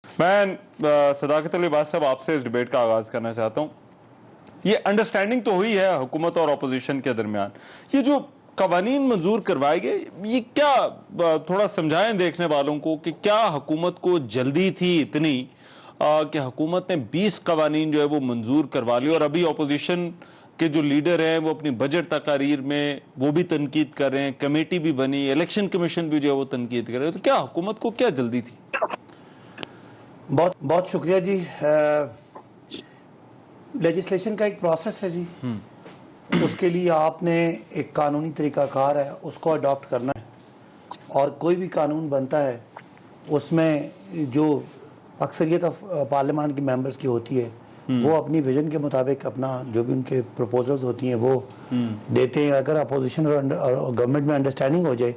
میں صداقت علی عباس صاحب آپ سے اس ڈیبیٹ کا آغاز کرنا چاہتا ہوں. یہ انڈرسٹینڈنگ تو ہوئی ہے حکومت اور اپوزیشن کے درمیان, یہ جو قوانین منظور کروائے گئے یہ کیا تھوڑا سمجھائیں دیکھنے والوں کو کہ کیا حکومت کو جلدی تھی اتنی کہ حکومت نے 20 قوانین جو ہے وہ منظور کروا لی, اور ابھی اپوزیشن کے جو لیڈر ہیں وہ اپنی بجٹ تقاریر میں وہ بھی تنقید کر رہے ہیں, کمیٹی بھی بنی, الیکشن کمیشن بھی جو ہے وہ تنقید کر رہے ہیں, تو کیا حکومت کو کیا جلدی تھی؟ بہت بہت شکریہ جی. لیجسلیشن کا ایک پروسیس ہے جی, اس کے لیے آپ نے ایک قانونی طریقہ کار ہے اس کو اڈاپٹ کرنا ہے, اور کوئی بھی قانون بنتا ہے اس میں جو اکثریت پارلیمان کی ممبرز کی ہوتی ہے وہ اپنی ویژن کے مطابق اپنا جو بھی ان کے پروپوزلز ہوتی ہیں وہ دیتے ہیں. اگر اپوزیشن اور گورنمنٹ میں انڈرسٹینڈنگ ہو جائے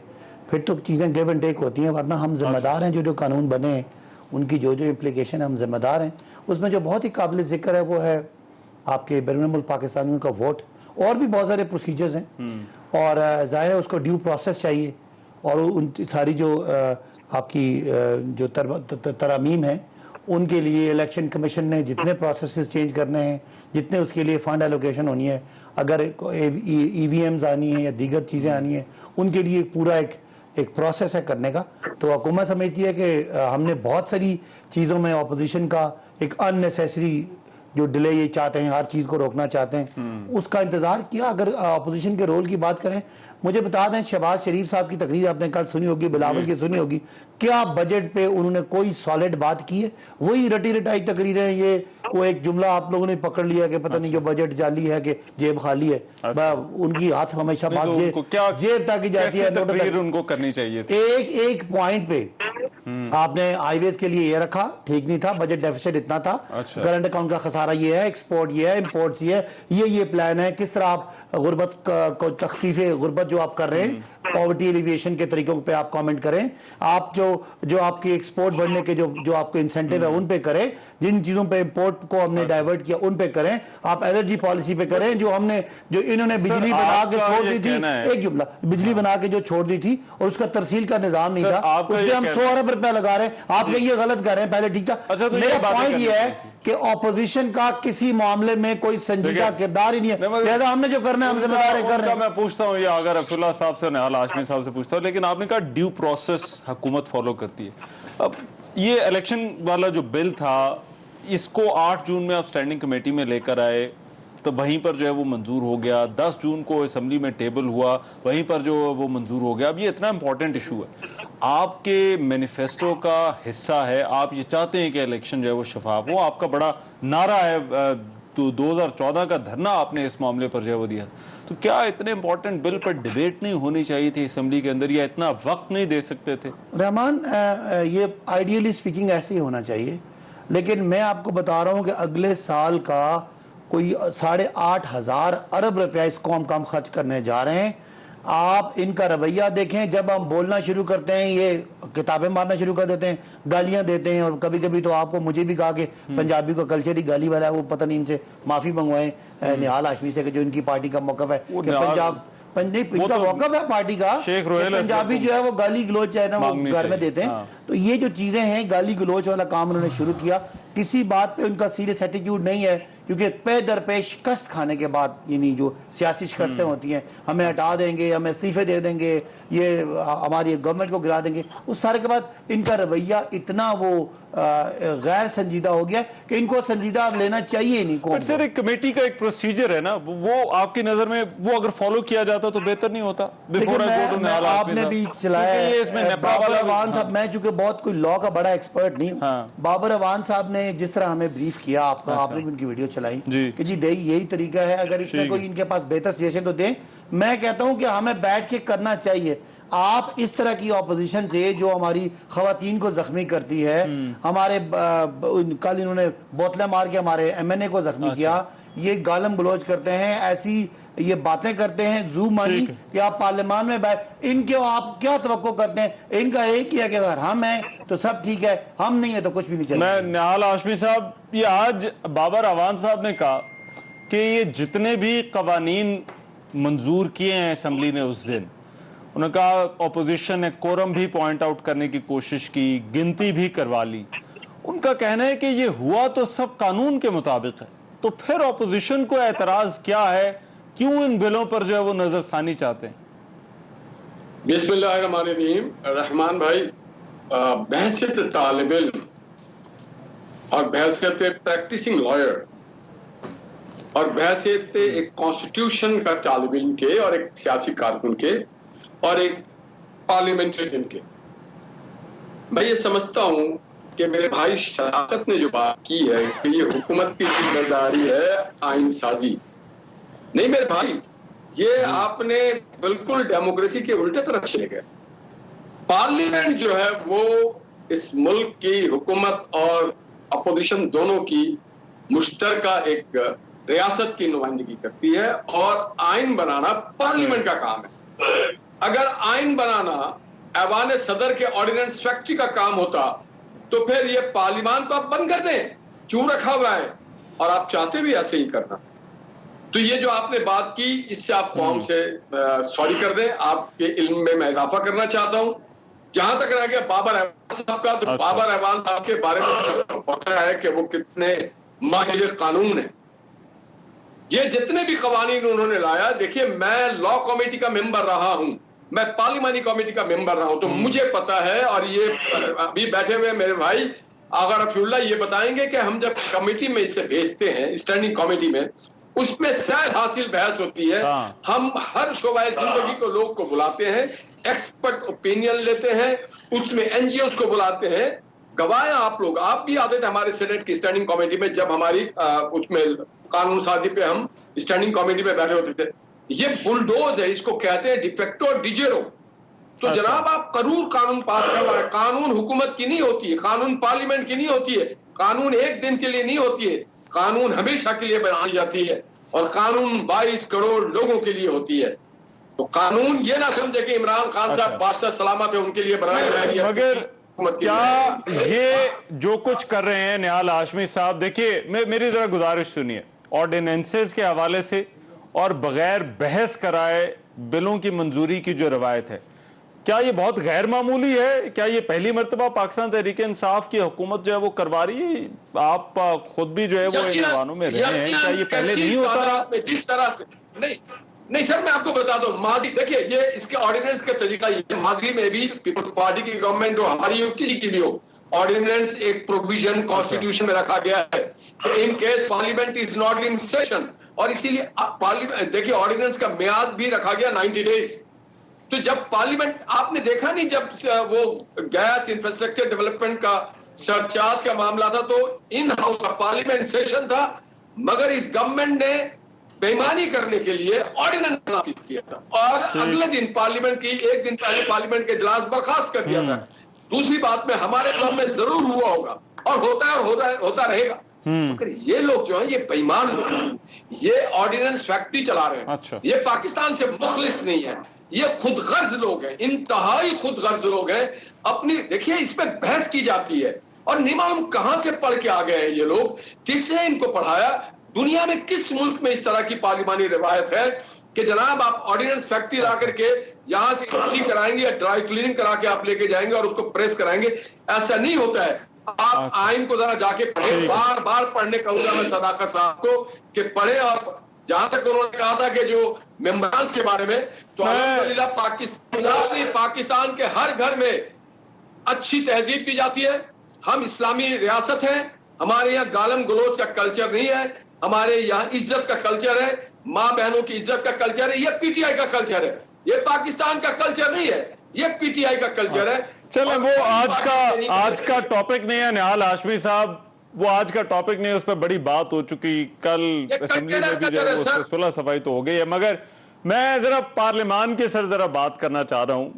پھر تو چیزیں گیو اینڈ ٹیک ہوتی ہیں, ورنہ ہم ذمہ دار ہیں جو قانون بنے ہیں ان کی جو امپلیکیشن ہم ذمہ دار ہیں. اس میں جو بہت ہی قابل ذکر ہے وہ ہے آپ کے بیرون ملک پاکستانیوں کا ووٹ, اور بھی بہت سارے پروسیجرز ہیں, اور ظاہر ہے اس کو ڈیو پروسیس چاہیے, اور ان ساری جو آپ کی جو ترامیم ہیں ان کے لیے الیکشن کمیشن نے جتنے پروسیسز چینج کرنے ہیں, جتنے اس کے لیے فنڈ ایلوکیشن ہونی ہے, اگر ای وی ایمز آنی ہیں یا دیگر چیزیں آنی ہیں ان کے لیے پورا ایک پروسیس ہے کرنے کا. تو حکومت سمجھتی ہے کہ ہم نے بہت ساری چیزوں میں اپوزیشن کا ایک ان نیسیسری جو ڈیلے یہ چاہتے ہیں, ہر چیز کو روکنا چاہتے ہیں, اس کا انتظار کیا. اگر اپوزیشن کے رول کی بات کریں, مجھے بتا دیں شہباز شریف صاحب کی تقریر آپ نے کل سنی ہوگی, بلاول کی سنی ہوگی, کیا بجٹ پہ انہوں نے کوئی سالڈ بات کی ہے؟ وہی رٹی رٹائی تقریریں, یہ وہ ایک جملہ آپ لوگوں نے پکڑ لیا کہ پتہ نہیں جو بجٹ جالی ہے کہ جیب خالی ہے. ان کی ہاتھ ہمیشہ بات جیب تک ہی جاتی ہے, تقریر ان کو کرنی چاہیے تھی. ایک پوائنٹ پہ آپ نے ہائی ویز کے لیے یہ رکھا, ٹھیک نہیں تھا, بجٹ ڈیفیسٹ اتنا تھا, کرنٹ اکاؤنٹ کا خسارہ یہ ہے, ایکسپورٹ یہ ہے, امپورٹس یہ پلان ہے, کس طرح آپ غربت کو تخفیف غربت جو آپ کر رہے ہیں, پاورٹی ایلیویشن کے طریقوں پہ آپ کامنٹ کریں, آپ جو آپ کی ایکسپورٹ بڑھنے کے جو آپ کو انسینٹیو ہے ان پہ کریں, جن چیزوں پہ امپورٹ کو ہم نے ڈائیورٹ کیا ان پہ کریں, آپ انرجی پالیسی پہ کریں, جو انہوں نے بجلی بنا کے چھوڑ دی تھی, ایک جملہ بجلی بنا کے جو چھوڑ دی تھی اور اس کا ترسیل کا نظام نہیں تھا, اس پہ ہم 100 ارب روپے لگا رہے ہیں, آپ یہ غلط کر رہے ہیں. پہلے ٹھیک تھا, میرا پوائنٹ یہ ہے کہ اپوزیشن کا کسی معاملے میں کوئی سنجیدہ کردار ہی نہیں ہے, لہذا ہم نے جو کرنا ہے ہم ذمہ دار کر رہے ہیں. میں پوچھتا ہوں, یہ اگر رفیع اللہ صاحب سے, نہال ہاشمی صاحب سے پوچھتا ہوں, لیکن آپ نے کہا ڈیو پروسیس حکومت فالو کرتی ہے. اب یہ الیکشن والا جو بل تھا اس کو 8 جون میں آپ سٹینڈنگ کمیٹی میں لے کر آئے, تو وہیں پر جو ہے وہ منظور ہو گیا, 10 جون کو اسمبلی میں ٹیبل ہوا, وہیں پر جو وہ منظور ہو گیا. اب یہ اتنا امپورٹنٹ ایشو ہے, آپ کے مینیفیسٹو کا حصہ ہے, آپ یہ چاہتے ہیں کہ الیکشن جو ہے وہ شفاف ہو, آپ کا بڑا نعرہ ہے, تو 2014 کا دھرنا آپ نے اس معاملے پر جو ہے وہ دیا. تو کیا اتنے امپورٹنٹ بل پر ڈیبیٹ نہیں ہونی چاہیے تھی اسمبلی کے اندر, یا اتنا وقت نہیں دے سکتے تھے؟ رحمان, یہ آئیڈیلی سپیکنگ ایسے ہی ہونا چاہیے, لیکن میں آپ کو بتا رہا ہوں کہ اگلے سال کا کوئی 8,500 ارب روپیہ اس کو ہم خرچ کرنے جا رہے ہیں. آپ ان کا رویہ دیکھیں, جب ہم بولنا شروع کرتے ہیں یہ کتابیں مارنا شروع کر دیتے ہیں, گالیاں دیتے ہیں, اور کبھی کبھی تو آپ کو مجھے بھی کہا کہ پنجابی کو کلچر ہی گالی والا ہے, وہ پتہ نہیں ان سے معافی منگوائیں نہال ہاشمی سے کہ جو ان کی پارٹی کا موقف ہے کہ پنجاب ان کا موقف ہے پارٹی کا, پنجابی جو ہے وہ گالی گلوچ ہے نا وہ گھر میں دیتے ہیں. تو یہ جو چیزیں ہیں, گالی گلوچ والا کام انہوں نے شروع کیا, کسی بات پہ ان کا سیریس ایٹیٹیوڈ نہیں ہے, کیونکہ پے در پے شکست کھانے کے بعد, یعنی جو سیاسی شکستیں ہوتی ہیں, ہمیں ہٹا دیں گے, ہمیں استعفے دے دیں گے, یہ ہماری گورنمنٹ کو گرا دیں گے, اس سارے کے بعد ان کا رویہ اتنا وہ غیر سنجیدہ ہو گیا کہ ان کو سنجیدہ لینا چاہیے نہیں. سر ایک کمیٹی کا ایک پروسیجر ہے نا, وہ آپ کی نظر میں وہ اگر فالو کیا جاتا تو بہتر نہیں ہوتا؟ آپ نے بھی چلایا بابر اعوان صاحب, میں چونکہ بہت کوئی لاء کا بڑا ایکسپرٹ نہیں ہوں, بابر اعوان صاحب نے جس طرح ہمیں بریف کیا, آپ نے بھی ان کی ویڈیو چلائی کہ جی یہی طریقہ ہے, اگر اس میں کوئی ان کے پاس بہتر سجیشن تو دیں. میں کہتا ہوں کہ ہمیں بیٹھ کے کرنا چاہیے. آپ اس طرح کی اپوزیشن سے جو ہماری خواتین کو زخمی کرتی ہے, ہمارے کل انہوں نے بوتلیں مار کے ہمارے ایم این اے کو زخمی کیا, یہ گالم گلوچ کرتے ہیں, ایسی یہ باتیں کرتے ہیں زو مانی کہ آپ پارلیمان میں بیٹھ, ان کے آپ کیا توقع کرتے ہیں؟ ان کا ایک ہی ہے کہ اگر ہم ہیں تو سب ٹھیک ہے, ہم نہیں ہیں تو کچھ بھی نہیں چلے. میں نہال ہاشمی صاحب, یہ آج بابر اعوان صاحب نے کہا کہ یہ جتنے بھی قوانین منظور کیے ہیں اسمبلی نے اس دن, انہوں نے کہا اپوزیشن نے کورم بھی پوائنٹ آؤٹ کرنے کی کوشش کی, گنتی بھی کروا لی, ان کا کہنا ہے کہ یہ ہوا تو سب قانون کے مطابق ہے، تو پھر اپوزیشن کو اعتراض کیا ہے؟ کیوں ان بلوں پر جو ہے وہ نظر ثانی چاہتے ہیں؟ بسم اللہ الرحمن الرحیم. رحمان بھائی، بحثیت طالب علم اور بحثیت پریکٹسنگ لائر اور بحثیت ایک کانسٹیٹیوشن کا طالب علم کے اور ایک سیاسی کارکن کے اور ایک پارلیمنٹرین کے، میں یہ سمجھتا ہوں کہ میرے بھائی شراکت نے جو بات کی ہے کہ یہ حکومت کی ذمہ داری ہے آئین سازی. نہیں میرے بھائی، یہ آپ نے بالکل ڈیموکریسی کے الٹے طرف چلے گئے. پارلیمنٹ جو ہے وہ اس ملک کی حکومت اور اپوزیشن دونوں کی مشترکہ ایک ریاست کی نمائندگی کرتی ہے، اور آئین بنانا پارلیمنٹ کا کام ہے. اگر آئین بنانا ایوان صدر کے آرڈیننس فیکٹری کا کام ہوتا تو پھر یہ پارلیمان کو آپ بند کر دیں، کیوں رکھا ہوا ہے؟ اور آپ چاہتے بھی ایسے ہی کرنا. تو یہ جو آپ نے بات کی، اس سے آپ قوم سے سوری کر دیں. آپ کے علم میں اضافہ کرنا چاہتا ہوں. جہاں تک رہ گیا بابر احوال صاحب کا، تو بابر احوال صاحب کے بارے میں پتا ہے کہ وہ کتنے ماہر قانون ہیں. یہ جتنے بھی قوانین انہوں نے لایا، دیکھیے میں لا کمیٹی کا ممبر رہا ہوں، میں پارلیمانی کمیٹی کا ممبر رہا ہوں، تو مجھے پتا ہے. اور یہ ابھی بیٹھے ہوئے میرے بھائی آغا رفیع اللہ یہ بتائیں گے کہ ہم جب کمیٹی میں اسے بھیجتے ہیں، اسٹینڈنگ کمیٹی میں، اس میں سیر حاصل بحث ہوتی ہے. ہم ہر شعبہ زندگی کو لوگ کو بلاتے ہیں، ایکسپرٹ اوپینین لیتے ہیں، اس میں این جی اوز کو بلاتے ہیں. گواہ آپ لوگ، آپ بھی آتے تھے ہمارے سینٹ کی اسٹینڈنگ کمیٹی میں جب ہماری اس میں قانون سازی پہ ہم اسٹینڈنگ کمیٹی میں بیٹھے ہوتے تھے. یہ بلڈوز ہے، اس کو کہتے ہیں ڈیفیکٹو ڈیجیرو. تو جناب آپ قرور قانون پاس کر رہے ہیں. قانون حکومت کی نہیں ہوتی ہے، قانون پارلیمنٹ کی نہیں ہوتی ہے، قانون ایک دن کے لیے نہیں ہوتی ہے، قانون ہمیشہ کے لیے بنائی جاتی ہے، اور قانون 22 کروڑ لوگوں کے لیے ہوتی ہے. تو قانون یہ نہ سمجھے کہ عمران خان صاحب بادشاہ سلامت ہے ان کے لیے بنائی جائے گی. مگر کیا یہ جو کچھ کر رہے ہیں نہال ہاشمی صاحب، دیکھیے میری ذرا گزارش سنیے، آرڈیننسز کے حوالے سے اور بغیر بحث کرائے بلوں کی منظوری کی جو روایت ہے، کیا یہ بہت غیر معمولی ہے؟ کیا یہ پہلی مرتبہ پاکستان تحریک انصاف کی حکومت جو ہے وہ کروا رہی ہے؟ آپ خود بھی جو ہے وہ ان ایوانوں میں رہے ہیں، کیا یہ پہلے نہیں ہوتا رہا؟ جس طرح سے نہیں سر، میں آپ کو بتا دوں، ماضی دیکھیے یہ اس کے آرڈیننس کا طریقہ یہ ماضی میں بھی پیپلز پارٹی کی گورنمنٹ ہو، ہماری ہو، کسی کی بھی ہو، آرڈیننس ایک پروویژن کانسٹیٹیوشن میں رکھا گیا ہے کہ in case parliament is not in session, اور اسی لیے دیکھیے آرڈیننس کا میعاد بھی رکھا گیا 90 ڈیز. تو جب پارلیمنٹ، آپ نے دیکھا نہیں جب وہ گیس انفراسٹرکچر ڈیولپمنٹ کا سرچارج کا معاملہ تھا تو ان ہاؤس کا پارلیمنٹ سیشن تھا، مگر اس گورنمنٹ نے بےمانی کرنے کے لیے آرڈیننس نافذ کیا تھا، اور اگلے دن پارلیمنٹ کی ایک دن پہلے پارلیمنٹ کے اجلاس برخاست کر دیا تھا. دوسری بات میں ہمارے دور میں ضرور ہوا ہوگا اور ہوتا ہے اور ہوتا رہے گا، مگر یہ لوگ جو ہیں یہ بےمان لوگ ہیں، یہ آرڈیننس فیکٹری چلا رہے ہیں، یہ پاکستان سے مخلص نہیں ہے، یہ خود غرض لوگ ہیں، انتہائی خود غرض لوگ ہیں. اپنی دیکھیے اس پہ بحث کی جاتی ہے، اور نہیں معلوم کہاں سے پڑھ کے آ گئے ہیں یہ لوگ، کس نے ان کو پڑھایا. دنیا میں کس ملک میں اس طرح کی پارلیمانی روایت ہے کہ جناب آپ آرڈیننس فیکٹری لا کر کے یہاں سے استری کرائیں گے یا ڈرائی کلیننگ کرا کے آپ لے کے جائیں گے اور اس کو پریس کرائیں گے؟ ایسا نہیں ہوتا ہے. آپ آئین کو ذرا جا کے پڑھیں، بار بار پڑھنے کہوں گا میں صداقت صاحب کو کہ پڑھیں. اور جہاں تک انہوں نے کہا تھا کہ جو ممبرانس کے بارے میں، تو الحمدللہ پاکستان کے ہر گھر میں اچھی تہذیب کی جاتی ہے. ہم اسلامی ریاست ہیں، ہمارے یہاں گالم گلوچ کا کلچر نہیں ہے، ہمارے یہاں عزت کا کلچر ہے، ماں بہنوں کی عزت کا کلچر ہے. یہ پی ٹی آئی کا کلچر ہے، یہ پاکستان کا کلچر نہیں ہے، یہ پی ٹی آئی کا کلچر ہے. چلیں وہ آج کا ٹاپک نہیں ہے نہال ہاشمی صاحب، وہ آج کا ٹاپک نہیں ہے، اس پہ بڑی بات ہو چکی، کل اسمبلی میں بھی جو ہے وہ صلح صفائی تو ہو گئی ہے. مگر میں ذرا پارلیمان کے سر ذرا بات کرنا چاہ رہا ہوں.